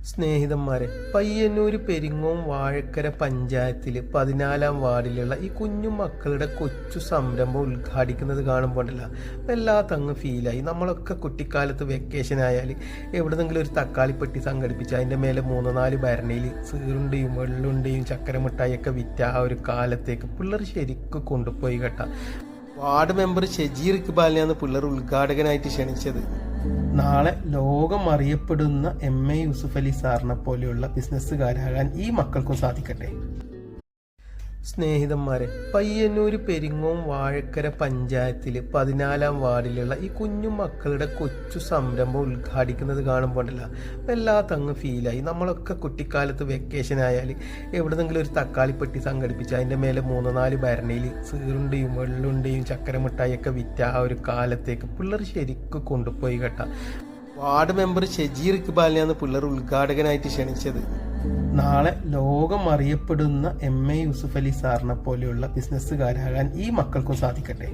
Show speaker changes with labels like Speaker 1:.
Speaker 1: സ്നേഹിതന്മാരെ, പയ്യന്നൂർ പെരിങ്ങോം വാഴക്കര പഞ്ചായത്തിൽ 14-ാം വാർഡിലുള്ള ഈ കുഞ്ഞു മക്കളുടെ കൊച്ചു സംരംഭം ഉദ്ഘാടിക്കുന്നത് കാണുമ്പോഴല്ല വല്ലാത്തങ്ങ് ഫീലായി. നമ്മളൊക്കെ കുട്ടിക്കാലത്ത് വെക്കേഷൻ ആയാൽ എവിടെന്നെങ്കിലും ഒരു തക്കാളിപ്പെട്ടി സംഘടിപ്പിച്ച് അതിൻ്റെ മേലെ 3-4 ഭരണിയിൽ സീറുണ്ടയും വെള്ളുണ്ടയും ചക്കരമിഠായിയൊക്കെ വിറ്റ ആ ഒരു കാലത്തേക്ക് പിള്ളേർ ശരിക്കും കൊണ്ടുപോയി കേട്ട. വാർഡ് മെമ്പർ ഷെജീർ ഇക്ബാലിനെയാണ് പിള്ളേർ ഉദ്ഘാടകനായിട്ട് ക്ഷണിച്ചത്. നാളെ ലോകം അറിയപ്പെടുന്ന എം.എ. യൂസുഫ് അലി സാറിനെ പോലെയുള്ള ബിസിനസ്സുകാരാകാൻ ഈ മക്കൾക്കും സാധിക്കട്ടെ. സ്നേഹിതന്മാരെ, പയ്യന്നൂർ പെരിങ്ങോം വാഴക്കര പഞ്ചായത്തിൽ 14-ാം വാർഡിലുള്ള ഈ കുഞ്ഞു മക്കളുടെ കൊച്ചു സംരംഭം ഉദ്ഘാടിക്കുന്നത് കാണുമ്പോഴല്ല വല്ലാത്തങ്ങ് ഫീലായി. നമ്മളൊക്കെ കുട്ടിക്കാലത്ത് വെക്കേഷൻ ആയാൽ എവിടെന്നെങ്കിലും ഒരു തക്കാളിപ്പെട്ടി സംഘടിപ്പിച്ച് അതിൻ്റെ മേലെ 3-4 ഭരണിയിൽ സീറുണ്ടയും വെള്ളുണ്ടയും ചക്കരമിഠായിയൊക്കെ വിറ്റ ആ ഒരു കാലത്തേക്ക് പിള്ളേർ ശരിക്കും കൊണ്ടുപോയി കേട്ട. വാർഡ് മെമ്പർ ഷെജീർ ഇക്ബാലിനെയാണ് പിള്ളേർ ഉദ്ഘാടകനായിട്ട് ക്ഷണിച്ചത്. നാളെ ലോകം അറിയപ്പെടുന്ന എം.എ. യൂസുഫ് അലി സാറിനെ പോലെയുള്ള ബിസിനസ്സുകാരാകാൻ ഈ മക്കൾക്കും സാധിക്കട്ടെ.